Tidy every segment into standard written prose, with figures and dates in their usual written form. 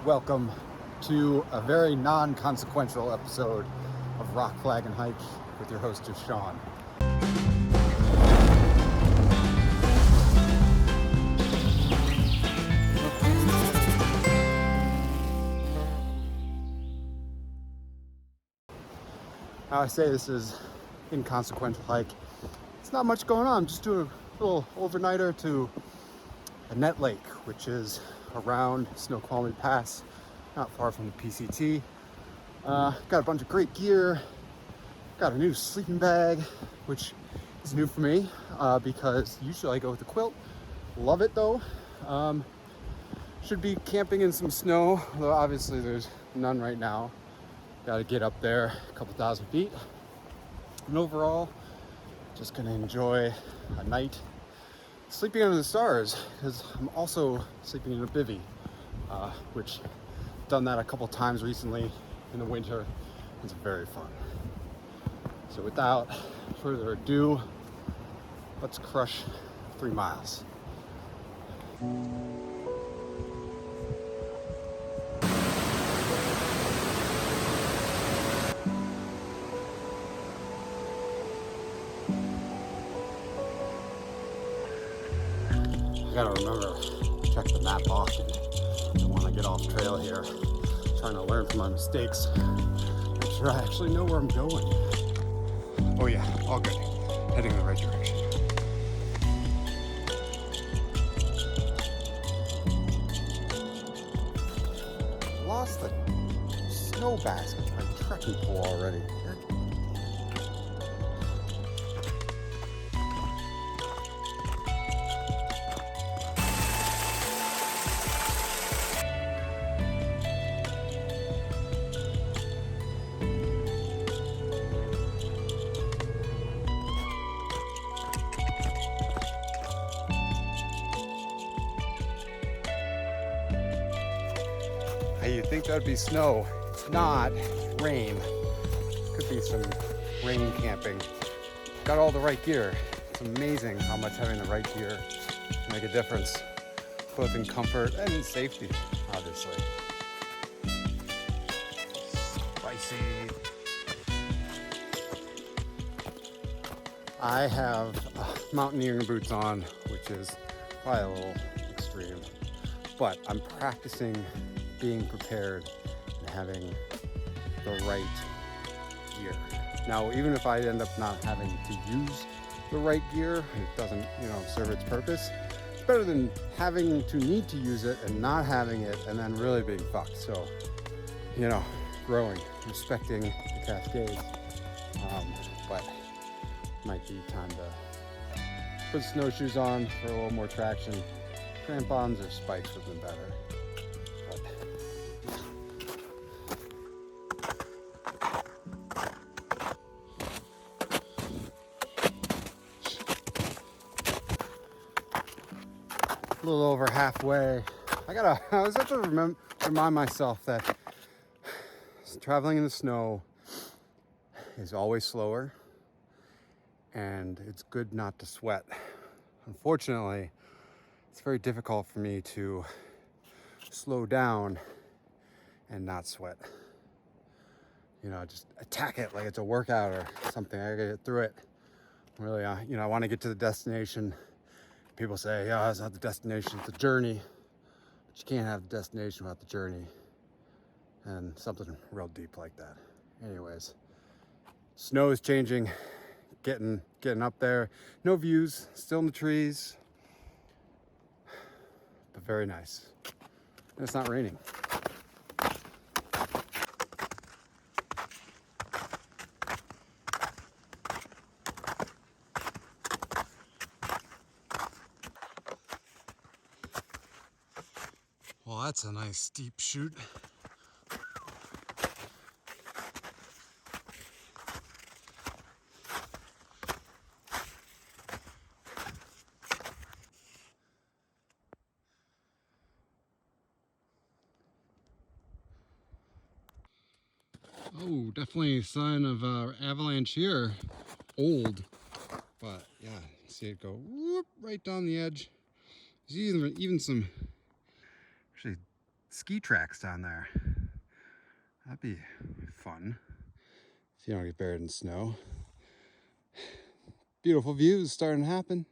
Welcome to a very non-consequential episode of Rock, Flag, and Hike with your host, Sean. Now I say this is inconsequential hike. It's not much going on. Just do a little overnighter to Annette Lake, which is around Snoqualmie Pass, not far from the PCT. Got a bunch of great gear. Got a new sleeping bag, which is new for me because usually I go with the quilt. Love it though. Should be camping in some snow, though obviously there's none right now. Got to get up there a couple thousand feet. And overall, just gonna enjoy a night sleeping under the stars, because I'm also sleeping in a bivvy, which I've done that a couple times recently in the winter. It's very fun. So without further ado, let's crush 3 miles. I gotta remember to check the map often. I want to get off trail here. I'm trying to learn from my mistakes. Make sure I actually know where I'm going. Oh yeah, all good. Heading in the right direction. Lost the snow basket, my trekking pole already. Hey, you'd think that'd be snow. It's not. Rain. Could be some rain camping. Got all the right gear. It's amazing how much having the right gear can make a difference, both in comfort and in safety, obviously. Spicy. I have mountaineering boots on, which is probably a little extreme, but I'm practicing being prepared and having the right gear. Now, even if I end up not having to use the right gear, it doesn't, serve its purpose. It's better than having to need to use it and not having it and then really being fucked. So, growing, respecting the Cascades, but might be time to put snowshoes on for a little more traction. Crampons or spikes would have been better. A little over halfway. I always have to remind myself that traveling in the snow is always slower, and it's good not to sweat. Unfortunately, it's very difficult for me to slow down and not sweat. Just attack it like it's a workout or something. I gotta get through it. Really, I want to get to the destination. People say, yeah, it's not the destination, it's the journey. But you can't have the destination without the journey. And something real deep like that. Anyways, snow is changing, getting up there. No views, still in the trees, but very nice. And it's not raining. Well, that's a nice steep chute. Oh, definitely a sign of avalanche here. Old, but yeah, see it go whoop right down the edge. There's even some actually ski tracks down there. That'd be fun if you don't get buried in snow. Beautiful views starting to happen.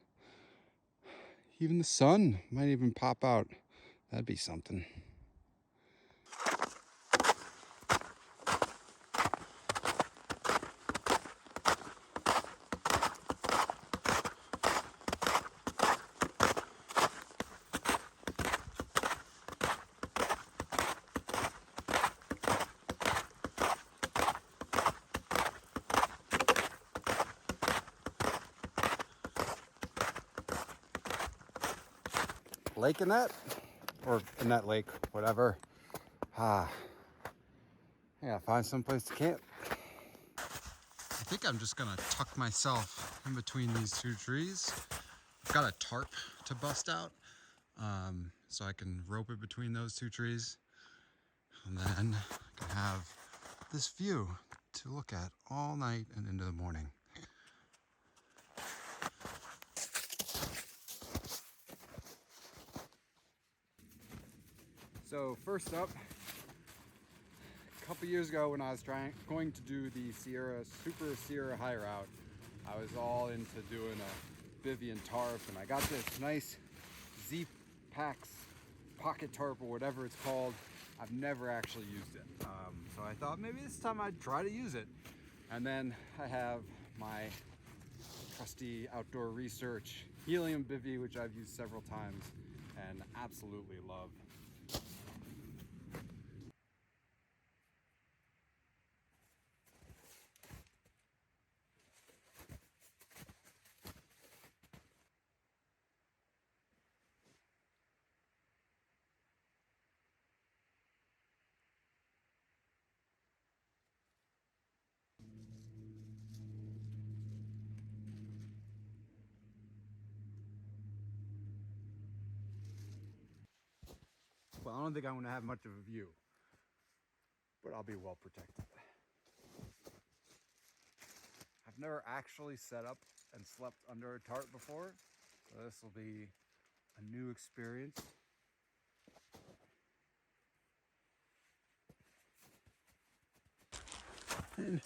Even the sun might even pop out. That'd be something. Lake Annette, or Annette Lake, whatever. I gotta find some place to camp. I think I'm just gonna tuck myself in between these two trees. I've got a tarp to bust out, so I can rope it between those two trees. And then I can have this view to look at all night and into the morning. So first up, a couple years ago when I was going to do the Super Sierra high route, I was all into doing a bivy and tarp, and I got this nice Z-Pax pocket tarp or whatever it's called. I've never actually used it. So I thought maybe this time I'd try to use it. And then I have my trusty Outdoor Research helium bivy, which I've used several times and absolutely love. Well, I don't think I'm going to have much of a view, but I'll be well protected. I've never actually set up and slept under a tarp before, so this will be a new experience. And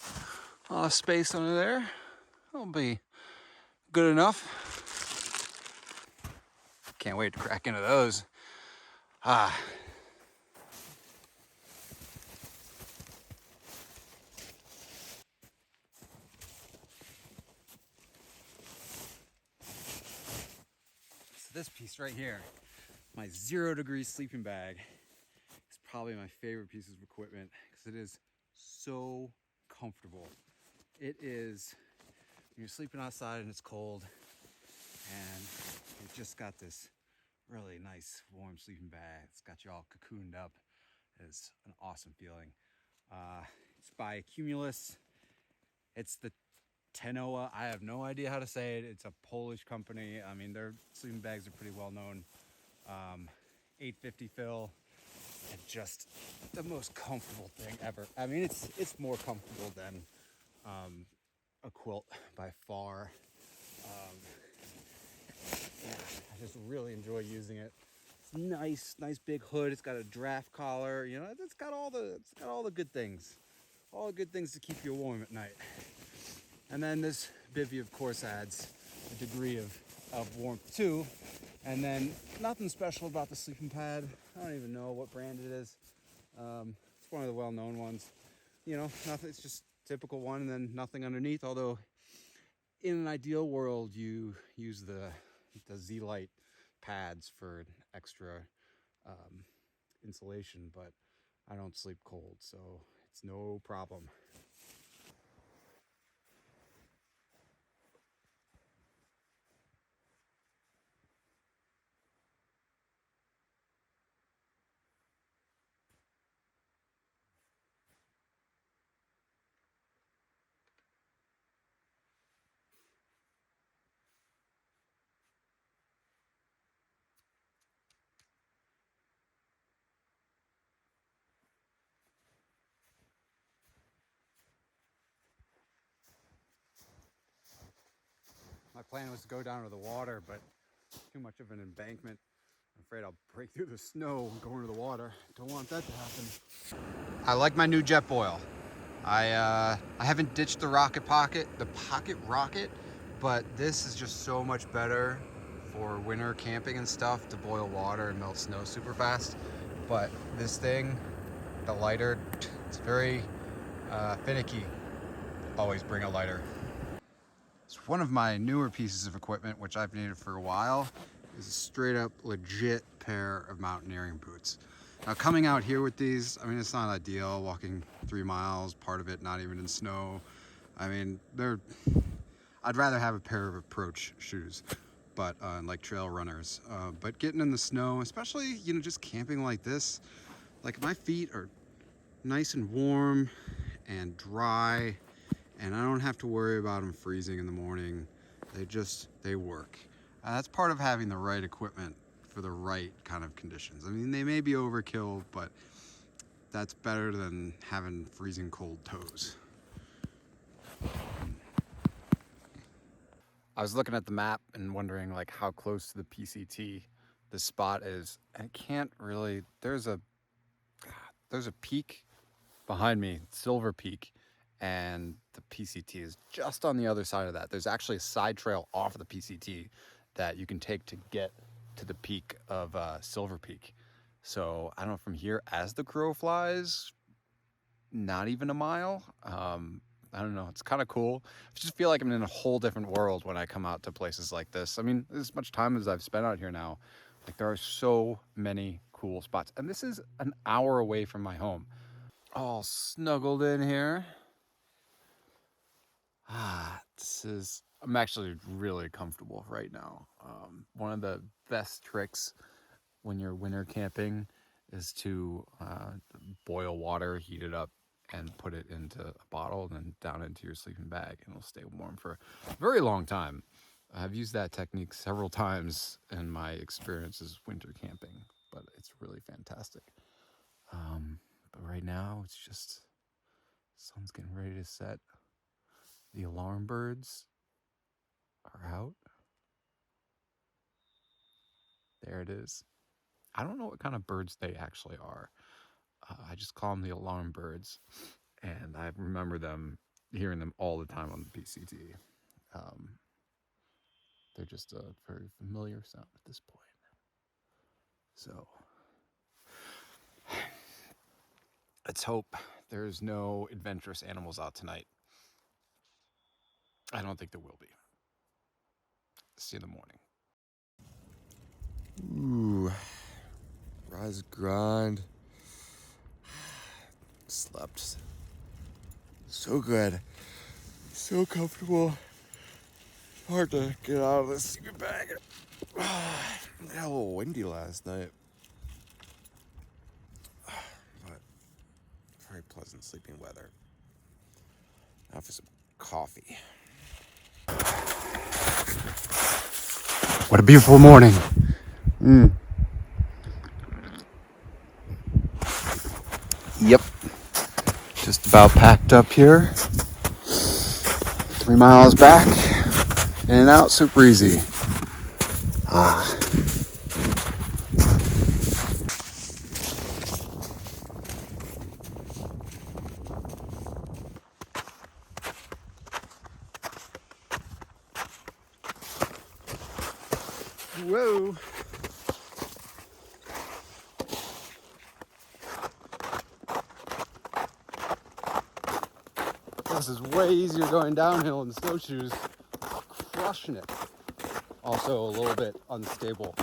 space under there will be good enough. Can't wait to crack into those. So this piece right here, my 0 degree sleeping bag, is probably my favorite piece of equipment because it is so comfortable. It is, when you're sleeping outside and it's cold and you've just got this really nice warm sleeping bag. It's got you all cocooned up. It's an awesome feeling. It's by Cumulus. It's the Tenoa. I have no idea how to say it. It's a Polish company. I mean, their sleeping bags are pretty well known. 850 fill, and just the most comfortable thing ever. I mean, it's more comfortable than a quilt by far. Yeah, I just really enjoy using it. It's nice big hood. It's got a draft collar. You know, it's got all the good things, all the good things to keep you warm at night. And then this bivy, of course, adds a degree of warmth too. And then nothing special about the sleeping pad. I don't even know what brand it is. It's one of the well-known ones. You know, nothing. It's just typical one, and then nothing underneath. Although, in an ideal world, you use the Z-Lite pads for extra insulation, but I don't sleep cold, so it's no problem. My plan was to go down to the water, but too much of an embankment I'm afraid I'll break through the snow going to the water. Don't want that to happen. I like my new Jetboil. I haven't ditched the Pocket Rocket, but this is just so much better for winter camping and stuff to boil water and melt snow super fast. But this thing, the lighter, it's very finicky. Always bring a lighter. It's one of my newer pieces of equipment, which I've needed for a while, is a straight up legit pair of mountaineering boots. Now coming out here with these, I mean, it's not ideal, walking 3 miles, part of it not even in snow. I mean, I'd rather have a pair of approach shoes, but like trail runners. But getting in the snow, especially, you know, just camping like this, like my feet are nice and warm and dry, and I don't have to worry about them freezing in the morning. They work. That's part of having the right equipment for the right kind of conditions. I mean, they may be overkill, but that's better than having freezing cold toes. I was looking at the map and wondering like how close to the PCT this spot is. I can't really, there's a peak behind me, Silver Peak, and the PCT is just on the other side of that. There's actually a side trail off of the PCT that you can take to get to the peak of Silver Peak. So I don't know, from here as the crow flies, not even a mile. I don't know, it's kind of cool. I just feel like I'm in a whole different world when I come out to places like this. I mean, as much time as I've spent out here now, like there are so many cool spots. And this is an hour away from my home. All snuggled in here. I'm actually really comfortable right now. One of the best tricks when you're winter camping is to boil water, heat it up, and put it into a bottle and then down into your sleeping bag, and it'll stay warm for a very long time. I've used that technique several times in my experiences winter camping, but it's really fantastic. But right now it's just, sun's getting ready to set. The alarm birds are out. There it is. I don't know what kind of birds they actually are. I just call them the alarm birds, and I remember hearing them all the time on the PCT. They're just a very familiar sound at this point. So let's hope there's no adventurous animals out tonight. I don't think there will be. See you in the morning. Ooh, rise grind. Slept so good, so comfortable. Hard to get out of this sleeping bag. It got a little windy last night, but very pleasant sleeping weather. Now for some coffee. What a beautiful morning. Yep. Just about packed up here. 3 miles back. In and out, super easy. Whoa. This is way easier going downhill in snowshoes. Crushing it. Also a little bit unstable.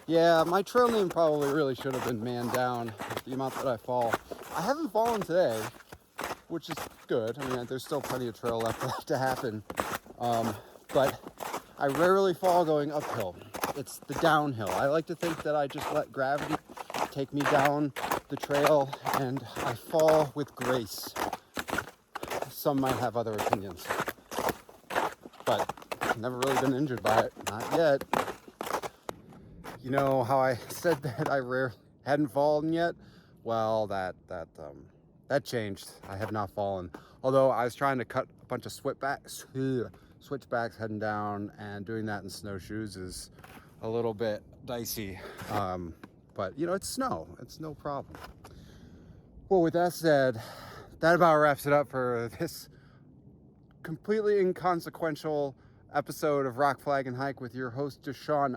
Yeah, my trail name probably really should have been Man Down, the amount that I fall. I haven't fallen today, which is good. I mean, there's still plenty of trail left to happen. But I rarely fall going uphill. It's the downhill. I like to think that I just let gravity take me down the trail and I fall with grace. Some might have other opinions, but I've never really been injured by it. Not yet. You know how I said that I hadn't fallen yet? Well, that changed. I have not fallen. Although I was trying to cut a bunch of switchbacks heading down, and doing that in snowshoes is a little bit dicey. But you know, it's snow. It's no problem. Well, with that said, that about wraps it up for this completely inconsequential episode of Rock Flag and Hike with your host, Deshaun.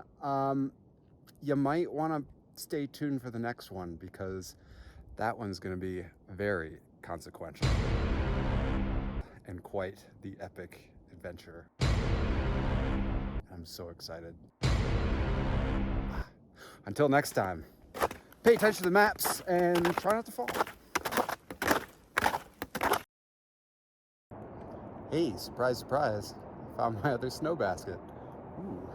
You might want to stay tuned for the next one because that one's going to be very consequential and quite the epic adventure. I'm so excited. Until next time, pay attention to the maps and try not to fall. Hey, surprise, surprise. I found my other snow basket. Ooh.